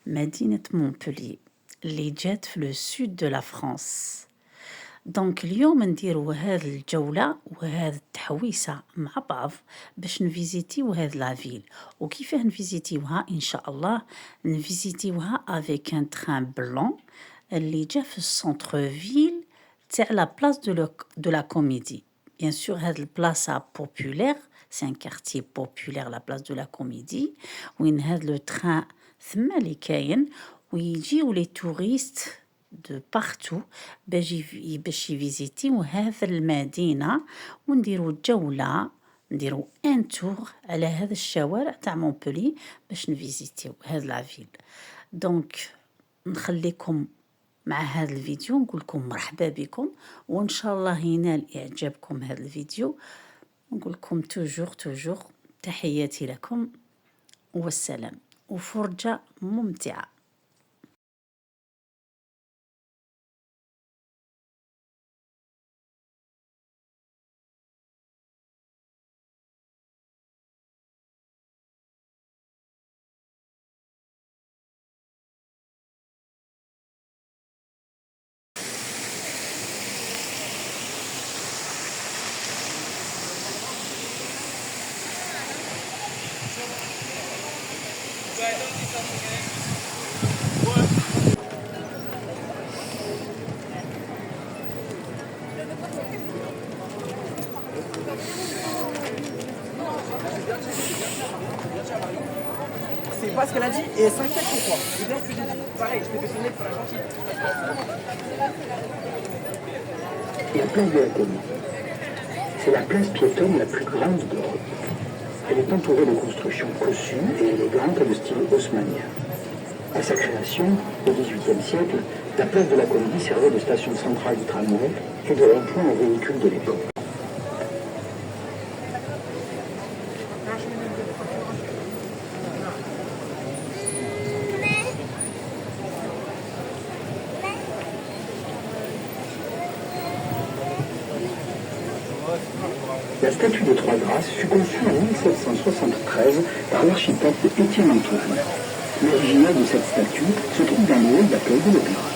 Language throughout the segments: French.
مدينة مونبولي اللي جات في لو سود دو لا فرانس. دونك اليوم نديرو هاد الجولة وهاد التحويسة مع بعض باش نفيزيتيو هاد لافيل. وكيفاه نفيزيتيوها؟ ان شاء الله نفيزيتيوها افيك ان تران بلون اللي جا في السونتر فيل تاع لا بلاص دو لا كوميدي. بيان سور هاد البلاصة بوبولير، سي ان كارتي بوبولير لا بلاص دو لا كوميدي، وين هاد لو تران ثما اللي كاين ويجيو لي توريست دو بارتو باش يفيزيتيو هذا المدينة ونديرو جولة، نديرو ان تور على هذا الشوارع تاع مونبولي باش نفيزيتيو هذا لافيل. دونك نخليكم مع هذا الفيديو، نقولكم مرحبا بكم وان شاء الله ينال اعجابكم هذا الفيديو. نقولكم توجور تحياتي لكم والسلام وفرجة ممتعة. C'est pas ce qu'elle a dit et elle s'inquiète pour toi. C'est bien ce que j'ai dit. Pareil, je t'ai fait sonner pour la gentille. La place de la Commune. C'est la place piétonne la plus grande d'Europe. Elle est entourée de constructions cossues et élégantes de style haussmannien. À sa création, au XVIIIe siècle, la place de la Comédie servait de station centrale du tramway et de rond-point aux véhicules de l'époque. La statue de Trois Grâces fut conçue en 1773 par l'architecte Étienne Antoine. L'original de cette statue se trouve dans le hall d'accueil de l'Opéra.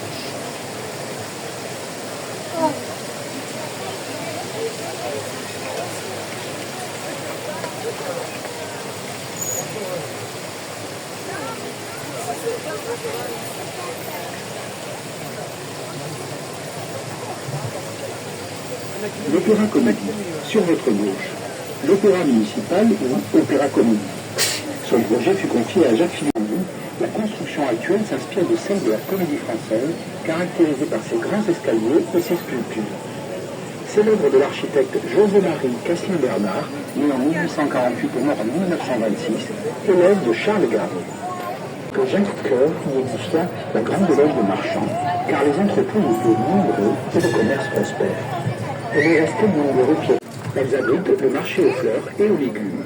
L'Opéra Comédie, sur votre gauche. L'Opéra municipal ou Opéra Comédie. Son projet fut confié à Jacques Philibert. La construction actuelle s'inspire de celle de la Comédie française, caractérisée par ses grands escaliers et ses sculptures. C'est l'œuvre de l'architecte José-Marie Cassien-Bernard, né en 1848 et mort en 1926, élève de Charles Garnier. Que Jacques Coeur y édifia la grande loge de marchands, car les entrepôts étaient nombreux et le commerce prospère. Elle est restée de nombreux pieds. Elles abritent le marché aux fleurs et aux légumes.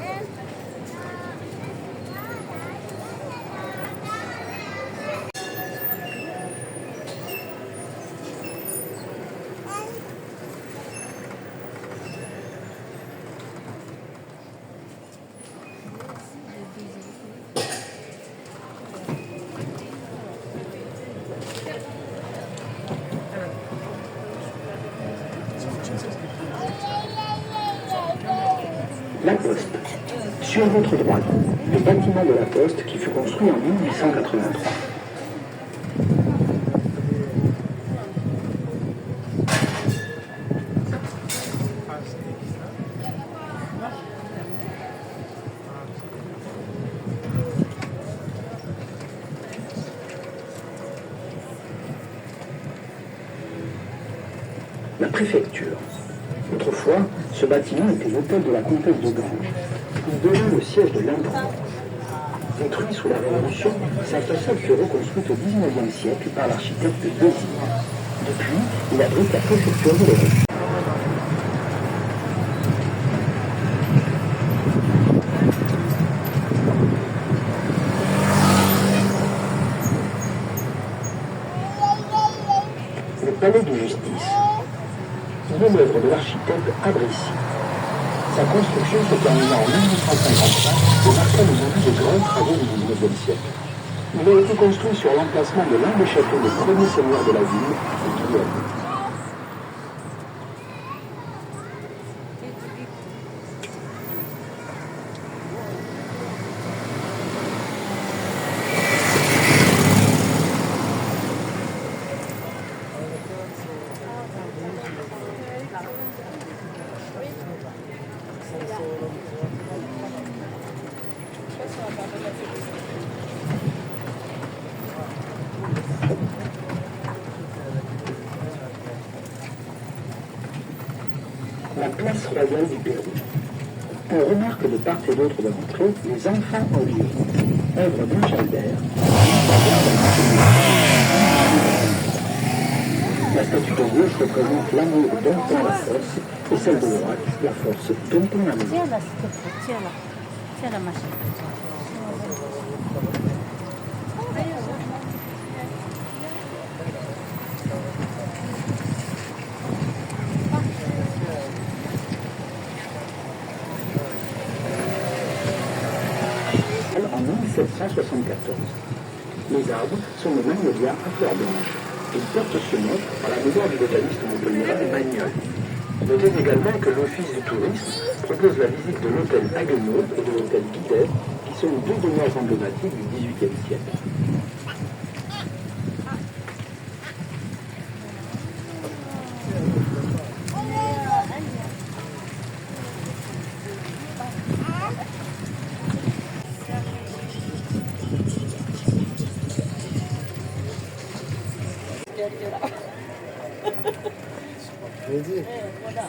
La Poste. Sur votre droite, le bâtiment de la Poste qui fut construit en 1883. La préfecture. Autrefois, ce bâtiment était l'hôtel de la comtesse de Ganges. Il devint le siège de l'intendant. Détruit sous la Révolution, sa façade fut reconstruite au XIXe siècle par l'architecte Béziers. Depuis, il abrite la préfecture de l'Europe. Le palais de justice. Il est l'œuvre de l'architecte Abrissy. Sa construction se termina en 1853 et marqua le début de grands travaux du XIXe siècle. Il a été construit sur l'emplacement de l'un des châteaux des premiers seigneurs de la ville, de Guillaume. La place royale du Pérou. On remarque de part et d'autre de l'entrée les enfants au lieu, œuvre d'Ange Albert. La statue de gauche représente l'amour domptant la force et celle de droite la force domptant l'amour. Tiens-la, s'il te plaît, tiens-la. Tiens-la, ma chérie. En 1774. Les arbres sont de magnolia à fleurs blanches. Ils portent ce nom à la mémoire du botaniste montpelliérain Magnol. Notez également que l'Office du tourisme propose la visite de l'hôtel Haguenau et de l'hôtel Guidet, qui sont deux demeures emblématiques du XVIIIe siècle.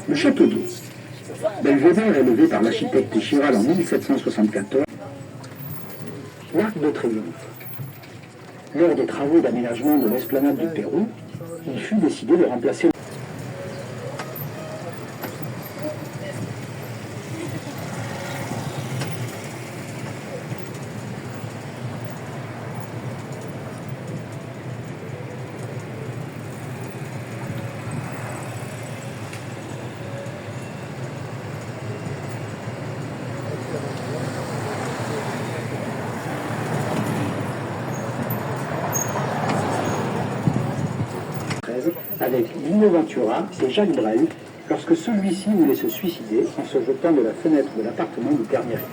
Le château d'eau. Belvédère élevé par l'architecte Chiral en 1774. L'Arc de Triomphe. Lors des travaux d'aménagement de l'esplanade du Pérou, il fut décidé de remplacer avec Lino Ventura et Jacques Brel lorsque celui-ci voulait se suicider en se jetant de la fenêtre de l'appartement du dernier étage.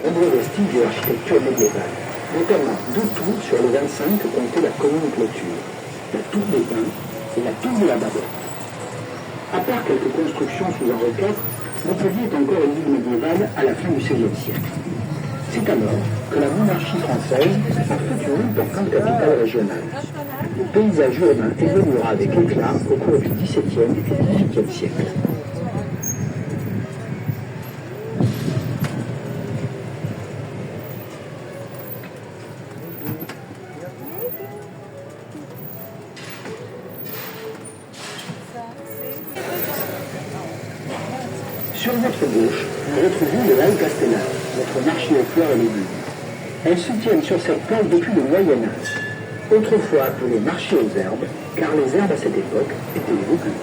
Nombreux vestiges de l'architecture médiévale, notamment deux tours sur les 25 que comptait la commune clôture, la tour des Pins et la tour de la Babotte. À part quelques constructions sous Henri IV, Montpellier est encore une ville médiévale à la fin du XVIe siècle. C'est alors que la monarchie française en fait une importante capitale régionale. Le paysage urbain évoluera avec éclat au cours du XVIIe et XVIIIe siècle. Sur votre gauche, nous retrouvons le Halle Castellane, notre marché aux fleurs et légumes. Elles se tiennent sur cette place depuis le Moyen-Âge, autrefois appelé marché aux herbes, car les herbes à cette époque étaient beaucoup.